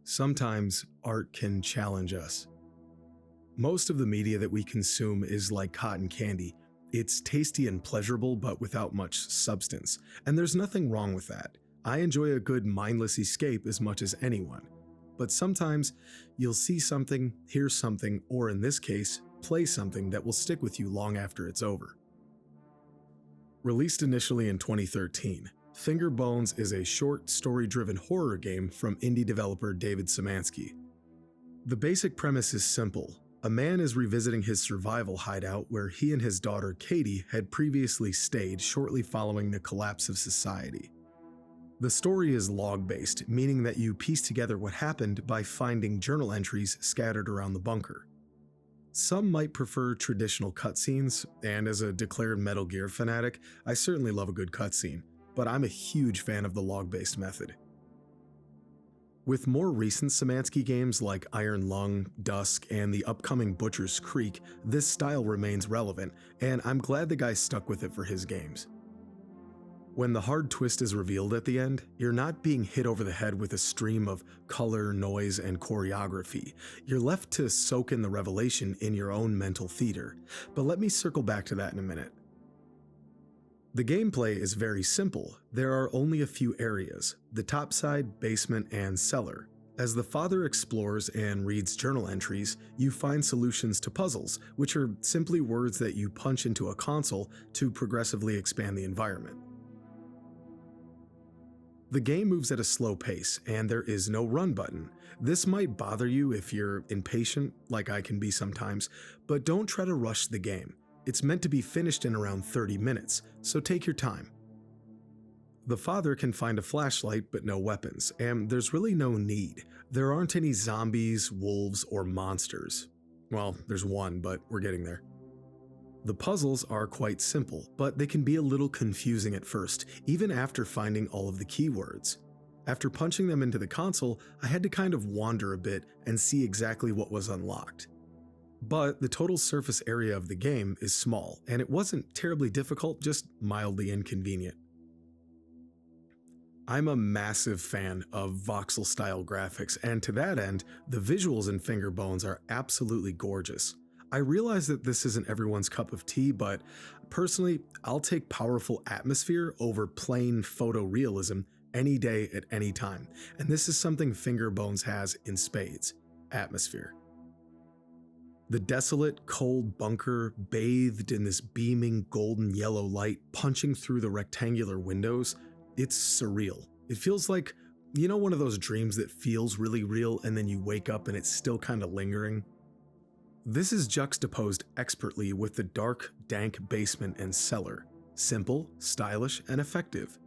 Sometimes art can challenge us. Most of the media that we consume is like cotton candy. It's tasty and pleasurable, but without much substance. And there's nothing wrong with that. I enjoy a good mindless escape as much as anyone. But sometimes you'll see something, hear something, or in this case, play something that will stick with you long after it's over. Released initially in 2013, Fingerbones is a short, story-driven horror game from indie developer David Szymanski. The basic premise is simple. A man is revisiting his survival hideout where he and his daughter Katie had previously stayed shortly following the collapse of society. The story is log-based, meaning that you piece together what happened by finding journal entries scattered around the bunker. Some might prefer traditional cutscenes, and as a declared Metal Gear fanatic, I certainly love a good cutscene, but I'm a huge fan of the log-based method. With more recent Szymanski games like Iron Lung, Dusk, and the upcoming Butcher's Creek, this style remains relevant, and I'm glad the guy stuck with it for his games. When the hard twist is revealed at the end, you're not being hit over the head with a stream of color, noise, and choreography. You're left to soak in the revelation in your own mental theater. But let me circle back to that in a minute. The gameplay is very simple. There are only a few areas: the topside, basement, and cellar. As the father explores and reads journal entries, you find solutions to puzzles, which are simply words that you punch into a console to progressively expand the environment. The game moves at a slow pace, and there is no run button. This might bother you if you're impatient, like I can be sometimes, but don't try to rush the game. It's meant to be finished in around 30 minutes, so take your time. The father can find a flashlight but no weapons, and there's really no need. There aren't any zombies, wolves, or monsters. Well, there's one, but we're getting there. The puzzles are quite simple, but they can be a little confusing at first, even after finding all of the keywords. After punching them into the console, I had to kind of wander a bit and see exactly what was unlocked. But the total surface area of the game is small, and it wasn't terribly difficult, just mildly inconvenient. I'm a massive fan of voxel-style graphics, and to that end, the visuals in Fingerbones are absolutely gorgeous. I realize that this isn't everyone's cup of tea, but personally, I'll take powerful atmosphere over plain photorealism any day at any time, and this is something Fingerbones has in spades: atmosphere. The desolate, cold bunker, bathed in this beaming golden yellow light punching through the rectangular windows, it's surreal. It feels like, one of those dreams that feels really real and then you wake up and it's still kind of lingering? This is juxtaposed expertly with the dark, dank basement and cellar. Simple, stylish, and effective.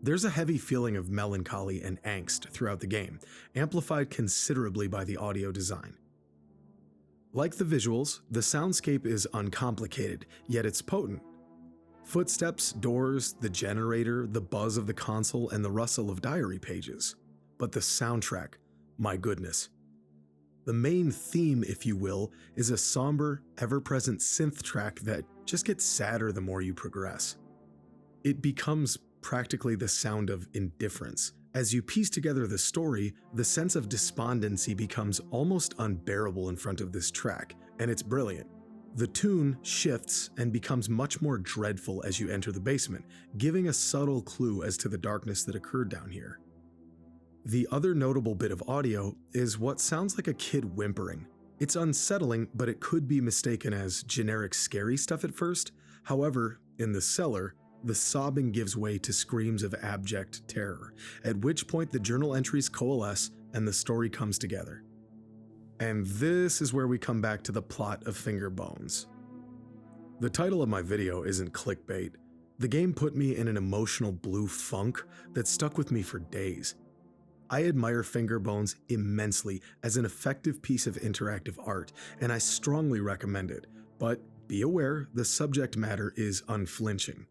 There's a heavy feeling of melancholy and angst throughout the game, amplified considerably by the audio design. Like the visuals, the soundscape is uncomplicated, yet it's potent. Footsteps, doors, the generator, the buzz of the console, and the rustle of diary pages. But the soundtrack, my goodness. The main theme, if you will, is a somber, ever-present synth track that just gets sadder the more you progress. It becomes practically the sound of indifference. As you piece together the story, the sense of despondency becomes almost unbearable in front of this track, and it's brilliant. The tune shifts and becomes much more dreadful as you enter the basement, giving a subtle clue as to the darkness that occurred down here. The other notable bit of audio is what sounds like a kid whimpering. It's unsettling, but it could be mistaken as generic scary stuff at first. However, in the cellar, the sobbing gives way to screams of abject terror, at which point the journal entries coalesce and the story comes together. And this is where we come back to the plot of Fingerbones. The title of my video isn't clickbait. The game put me in an emotional blue funk that stuck with me for days. I admire Fingerbones immensely as an effective piece of interactive art, and I strongly recommend it, but be aware the subject matter is unflinching.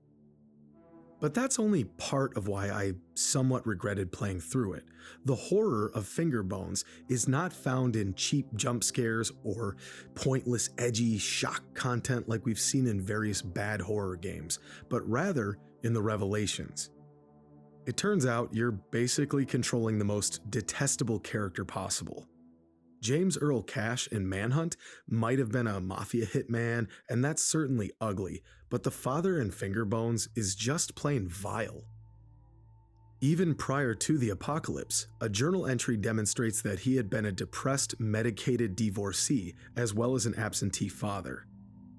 But that's only part of why I somewhat regretted playing through it. The horror of Fingerbones is not found in cheap jump scares or pointless, edgy shock content like we've seen in various bad horror games, but rather in the revelations. It turns out you're basically controlling the most detestable character possible. James Earl Cash in Manhunt might have been a mafia hitman, and that's certainly ugly, but the father in Fingerbones is just plain vile. Even prior to the apocalypse, a journal entry demonstrates that he had been a depressed, medicated divorcee, as well as an absentee father.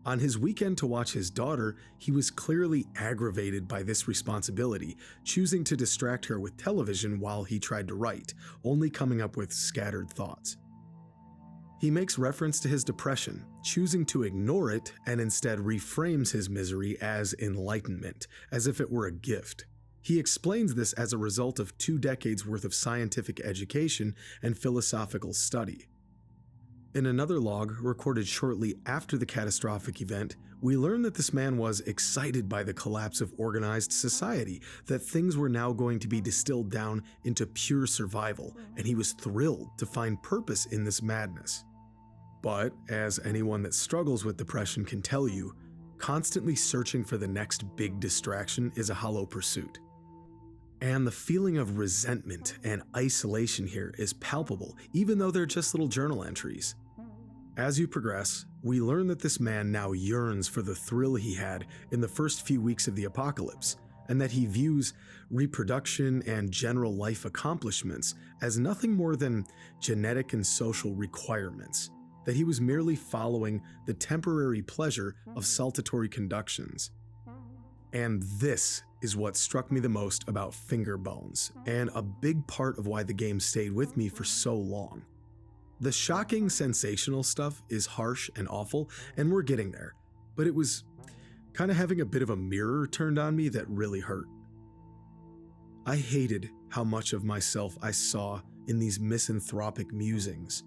On his weekend to watch his daughter, he was clearly aggravated by this responsibility, choosing to distract her with television while he tried to write, only coming up with scattered thoughts. He makes reference to his depression, choosing to ignore it and instead reframes his misery as enlightenment, as if it were a gift. He explains this as a result of 2 decades worth of scientific education and philosophical study. In another log, recorded shortly after the catastrophic event, we learn that this man was excited by the collapse of organized society, that things were now going to be distilled down into pure survival, and he was thrilled to find purpose in this madness. But, as anyone that struggles with depression can tell you, constantly searching for the next big distraction is a hollow pursuit. And the feeling of resentment and isolation here is palpable, even though they're just little journal entries. As you progress, we learn that this man now yearns for the thrill he had in the first few weeks of the apocalypse, and that he views reproduction and general life accomplishments as nothing more than genetic and social requirements, that he was merely following the temporary pleasure of saltatory conductions. And this is what struck me the most about Fingerbones, and a big part of why the game stayed with me for so long. The shocking, sensational stuff is harsh and awful, and we're getting there, but it was kind of having a bit of a mirror turned on me that really hurt. I hated how much of myself I saw in these misanthropic musings.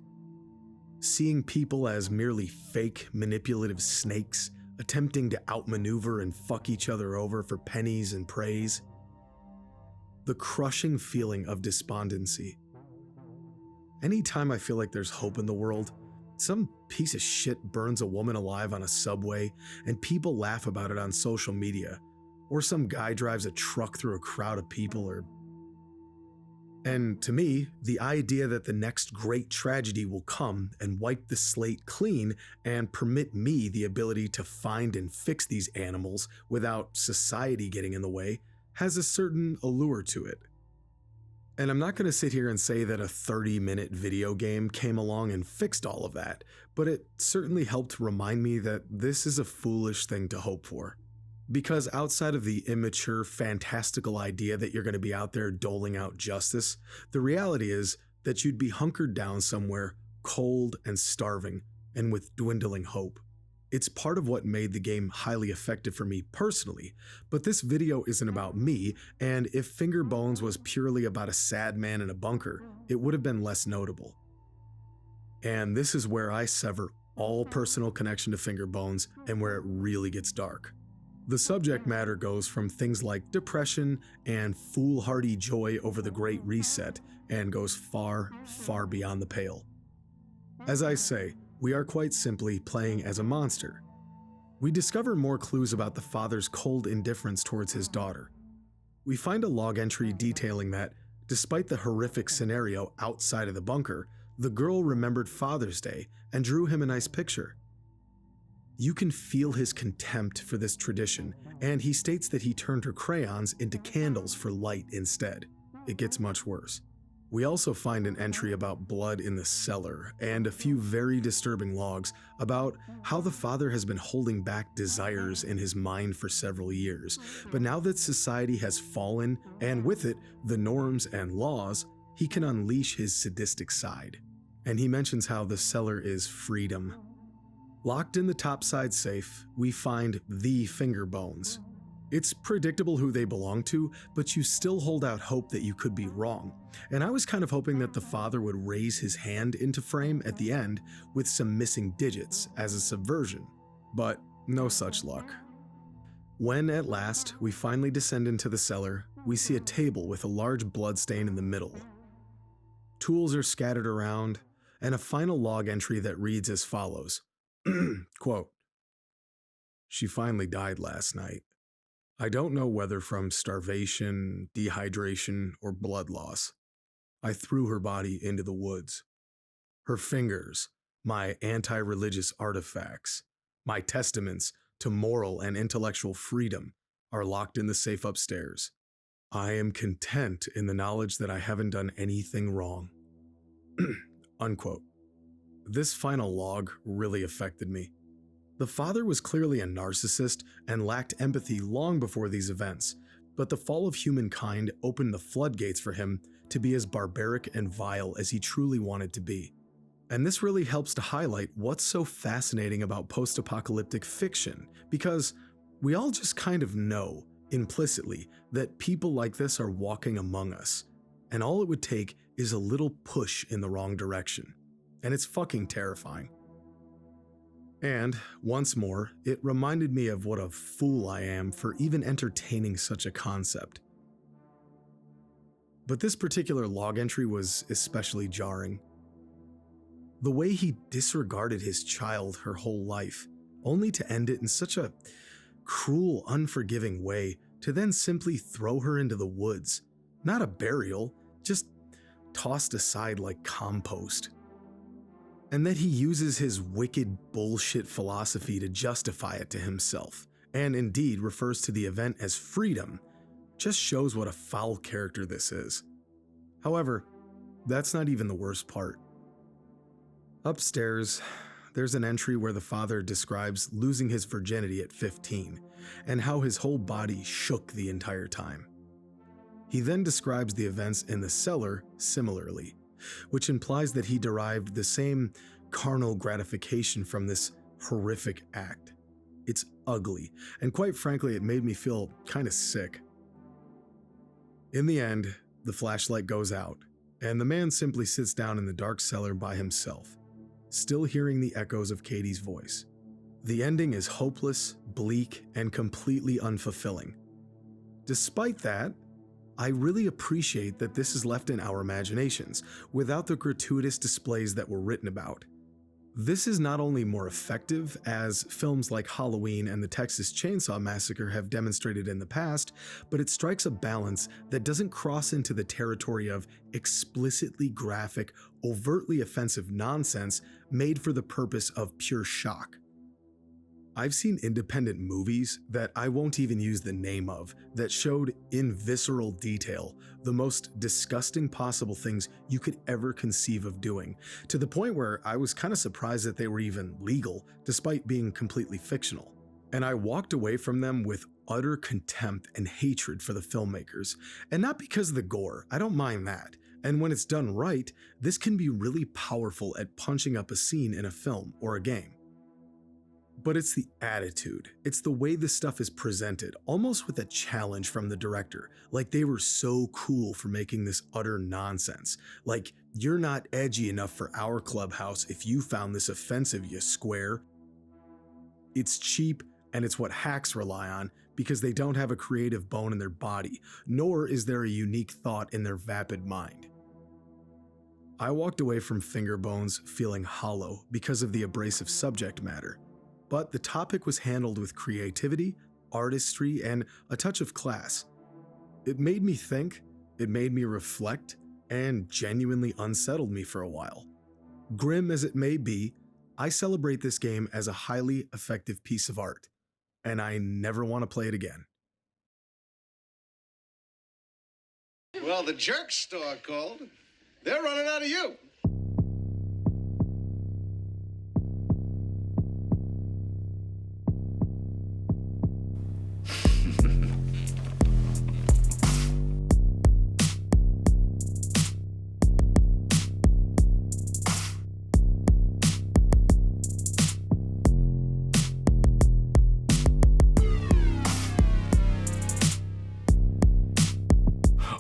Seeing people as merely fake, manipulative snakes, attempting to outmaneuver and fuck each other over for pennies and praise. The crushing feeling of despondency. Anytime I feel like there's hope in the world, some piece of shit burns a woman alive on a subway and people laugh about it on social media, or some guy drives a truck through a crowd of people, And to me, the idea that the next great tragedy will come and wipe the slate clean and permit me the ability to find and fix these animals without society getting in the way has a certain allure to it. And I'm not going to sit here and say that a 30-minute video game came along and fixed all of that, but it certainly helped remind me that this is a foolish thing to hope for. Because outside of the immature, fantastical idea that you're going to be out there doling out justice, the reality is that you'd be hunkered down somewhere, cold and starving, and with dwindling hope. It's part of what made the game highly effective for me personally, but this video isn't about me, and if Fingerbones was purely about a sad man in a bunker, it would have been less notable. And this is where I sever all personal connection to Fingerbones and where it really gets dark. The subject matter goes from things like depression and foolhardy joy over the Great Reset and goes far, far beyond the pale. As I say, we are quite simply playing as a monster. We discover more clues about the father's cold indifference towards his daughter. We find a log entry detailing that, despite the horrific scenario outside of the bunker, the girl remembered Father's Day and drew him a nice picture. You can feel his contempt for this tradition, and he states that he turned her crayons into candles for light instead. It gets much worse. We also find an entry about blood in the cellar, and a few very disturbing logs about how the father has been holding back desires in his mind for several years, but now that society has fallen, and with it, the norms and laws, he can unleash his sadistic side. And he mentions how the cellar is freedom. Locked in the topside safe, we find the Fingerbones. It's predictable who they belong to, but you still hold out hope that you could be wrong. And I was kind of hoping that the father would raise his hand into frame at the end with some missing digits as a subversion, but no such luck. When, at last, we finally descend into the cellar, we see a table with a large bloodstain in the middle. Tools are scattered around, and a final log entry that reads as follows. Quote, "She finally died last night. I don't know whether from starvation, dehydration, or blood loss. I threw her body into the woods. Her fingers, my anti-religious artifacts, my testaments to moral and intellectual freedom, are locked in the safe upstairs. I am content in the knowledge that I haven't done anything wrong." Unquote. This final log really affected me. The father was clearly a narcissist and lacked empathy long before these events, but the fall of humankind opened the floodgates for him to be as barbaric and vile as he truly wanted to be. And this really helps to highlight what's so fascinating about post-apocalyptic fiction, because we all just kind of know, implicitly, that people like this are walking among us, and all it would take is a little push in the wrong direction. And it's fucking terrifying. And, once more, it reminded me of what a fool I am for even entertaining such a concept. But this particular log entry was especially jarring. The way he disregarded his child her whole life, only to end it in such a cruel, unforgiving way, to then simply throw her into the woods. Not a burial, just tossed aside like compost. And that he uses his wicked bullshit philosophy to justify it to himself, and indeed refers to the event as freedom, just shows what a foul character this is. However, that's not even the worst part. Upstairs, there's an entry where the father describes losing his virginity at 15, and how his whole body shook the entire time. He then describes the events in the cellar similarly, which implies that he derived the same carnal gratification from this horrific act. It's ugly, and quite frankly, it made me feel kind of sick. In the end, the flashlight goes out, and the man simply sits down in the dark cellar by himself, still hearing the echoes of Katie's voice. The ending is hopeless, bleak, and completely unfulfilling. Despite that, I really appreciate that this is left in our imaginations, without the gratuitous displays that were written about. This is not only more effective, as films like Halloween and the Texas Chainsaw Massacre have demonstrated in the past, but it strikes a balance that doesn't cross into the territory of explicitly graphic, overtly offensive nonsense made for the purpose of pure shock. I've seen independent movies that I won't even use the name of that showed in visceral detail the most disgusting possible things you could ever conceive of doing, to the point where I was kind of surprised that they were even legal despite being completely fictional. And I walked away from them with utter contempt and hatred for the filmmakers, and not because of the gore, I don't mind that. And when it's done right, this can be really powerful at punching up a scene in a film or a game. But it's the attitude. It's the way this stuff is presented, almost with a challenge from the director, like they were so cool for making this utter nonsense. Like, you're not edgy enough for our clubhouse if you found this offensive, you square. It's cheap, and it's what hacks rely on because they don't have a creative bone in their body, nor is there a unique thought in their vapid mind. I walked away from Fingerbones feeling hollow because of the abrasive subject matter. But the topic was handled with creativity, artistry, and a touch of class. It made me think, it made me reflect, and genuinely unsettled me for a while. Grim as it may be, I celebrate this game as a highly effective piece of art, and I never want to play it again. Well, the jerk store called. They're running out of you.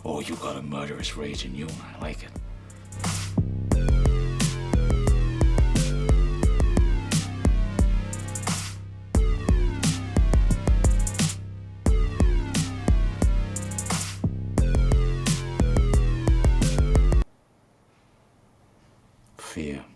Oh, you got a murderous rage in you. I like it. fear.